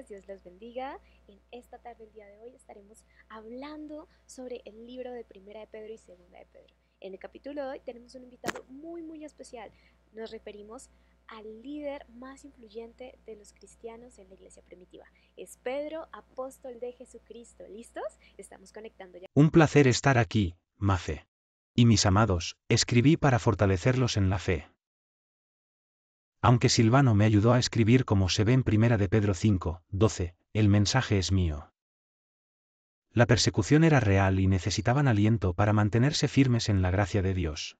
Dios los bendiga. En esta tarde, el día de hoy, estaremos hablando sobre el libro de Primera de Pedro y Segunda de Pedro. En el capítulo de hoy tenemos un invitado muy especial. Nos referimos al líder más influyente de los cristianos en la iglesia primitiva. Es Pedro, apóstol de Jesucristo. ¿Listos? Estamos conectando ya. Un placer estar aquí, Mafe. Y mis amados, escribí para fortalecerlos en la fe. Aunque Silvano me ayudó a escribir como se ve en Primera de Pedro 5:12, el mensaje es mío. La persecución era real y necesitaban aliento para mantenerse firmes en la gracia de Dios.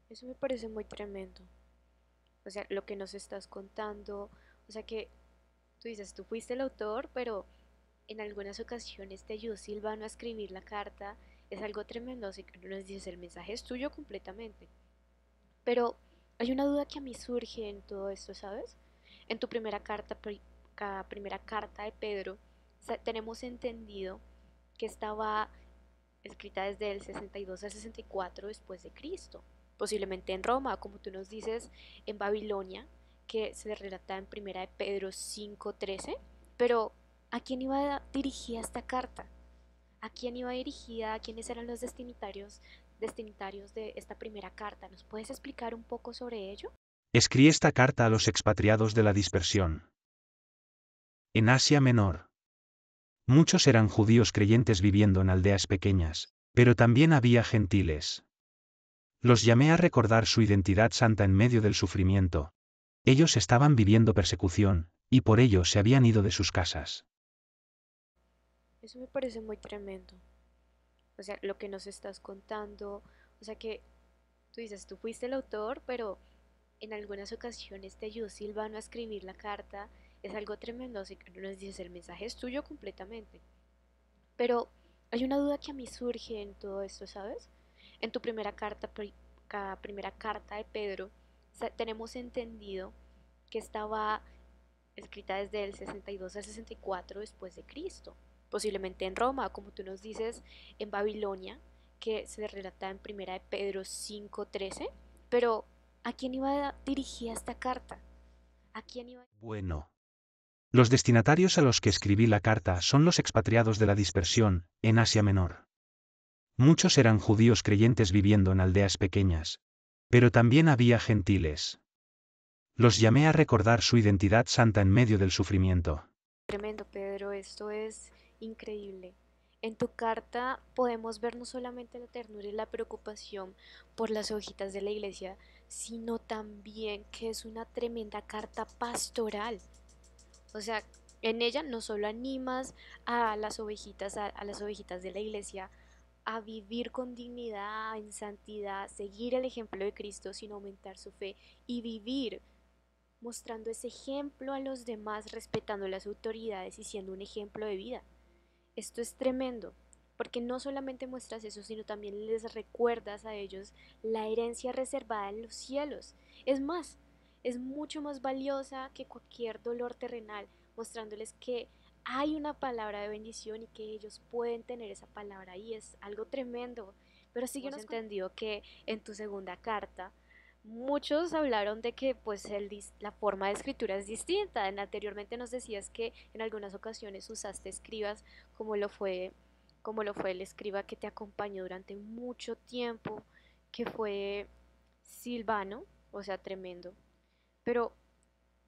Eso me parece muy tremendo. O sea, lo que nos estás contando, o sea que tú dices, tú fuiste el autor, pero en algunas ocasiones te ayudó Silvano a escribir la carta. Es algo tremendo, así que nos dices, el mensaje es tuyo completamente. Pero hay una duda que a mí surge en todo esto, ¿sabes? En tu primera carta de Pedro, tenemos entendido que estaba escrita desde el 62 al 64 después de Cristo, posiblemente en Roma, como tú nos dices, en Babilonia, que se relata en primera de Pedro 5:13, pero ¿a quién iba dirigida esta carta? ¿A quién iba dirigida? ¿A quiénes eran los destinatarios de esta primera carta? ¿Nos puedes explicar un poco sobre ello? Escribí esta carta a los expatriados de la dispersión. En Asia Menor. Muchos eran judíos creyentes viviendo en aldeas pequeñas, pero también había gentiles. Los llamé a recordar su identidad santa en medio del sufrimiento. Ellos estaban viviendo persecución, y por ello se habían ido de sus casas. Eso me parece muy tremendo. O sea, lo que nos estás contando, o sea que tú dices, tú fuiste el autor, pero en algunas ocasiones te ayudó Silvano a escribir la carta. Es algo tremendo, así que nos dices, el mensaje es tuyo completamente. Pero hay una duda que a mí surge en todo esto, ¿sabes? En tu primera carta de Pedro, tenemos entendido que estaba escrita desde el 62 al 64 después de Cristo, posiblemente en Roma, como tú nos dices, en Babilonia, que se relata en primera de Pedro 5:13, pero ¿a quién iba dirigida esta carta? ¿A quién iba? Bueno. Los destinatarios a los que escribí la carta son los expatriados de la dispersión, en Asia Menor. Muchos eran judíos creyentes viviendo en aldeas pequeñas. Pero también había gentiles. Los llamé a recordar su identidad santa en medio del sufrimiento. Tremendo, Pedro, esto es increíble. En tu carta podemos ver no solamente la ternura y la preocupación por las ovejitas de la iglesia, sino también que es una tremenda carta pastoral. O sea, en ella no solo animas a las ovejitas, a las ovejitas de la iglesia a vivir con dignidad, en santidad, seguir el ejemplo de Cristo sin aumentar su fe y vivir mostrando ese ejemplo a los demás, respetando las autoridades y siendo un ejemplo de vida. Esto es tremendo, porque no solamente muestras eso, sino también les recuerdas a ellos la herencia reservada en los cielos. Es más, es mucho más valiosa que cualquier dolor terrenal, mostrándoles que hay una palabra de bendición y que ellos pueden tener esa palabra y es algo tremendo. Pero síguenos entendido que en tu segunda carta muchos hablaron de que pues la forma de escritura es distinta. Anteriormente nos decías que en algunas ocasiones usaste escribas como lo fue, como lo fue el escriba que te acompañó durante mucho tiempo, que fue Silvano, o sea, tremendo. Pero,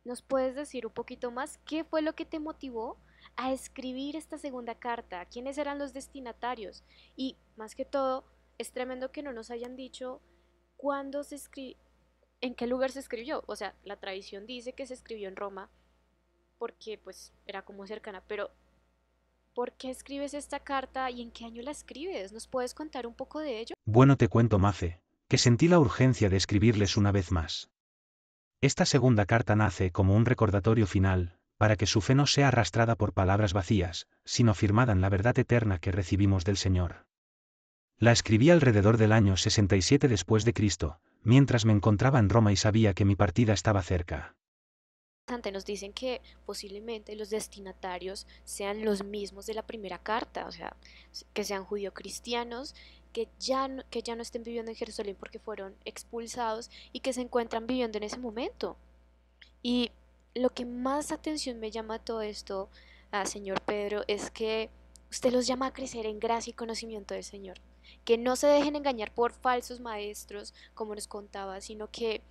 ¿nos puedes decir un poquito más qué fue lo que te motivó a escribir esta segunda carta? ¿Quiénes eran los destinatarios? Y más que todo, es tremendo que no nos hayan dicho cuándo se escribió, en qué lugar se escribió. O sea, la tradición dice que se escribió en Roma porque pues era como cercana, pero ¿por qué escribes esta carta y en qué año la escribes? ¿Nos puedes contar un poco de ello? Bueno, te cuento, Mafe, que sentí la urgencia de escribirles una vez más. Esta segunda carta nace como un recordatorio final, para que su fe no sea arrastrada por palabras vacías, sino firmada en la verdad eterna que recibimos del Señor. La escribí alrededor del año 67 después de Cristo, mientras me encontraba en Roma y sabía que mi partida estaba cerca. Nos dicen que posiblemente los destinatarios sean los mismos de la primera carta, o sea, que sean judío-cristianos, que ya no estén viviendo en Jerusalén porque fueron expulsados y que se encuentran viviendo en ese momento. Y lo que más atención me llama a todo esto, señor Pedro, es que usted los llama a crecer en gracia y conocimiento del Señor. Que no se dejen engañar por falsos maestros, como nos contaba, sino que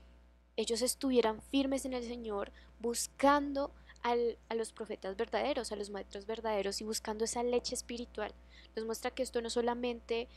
ellos estuvieran firmes en el Señor, buscando a los profetas verdaderos, a los maestros verdaderos y buscando esa leche espiritual. Nos muestra que esto no solamente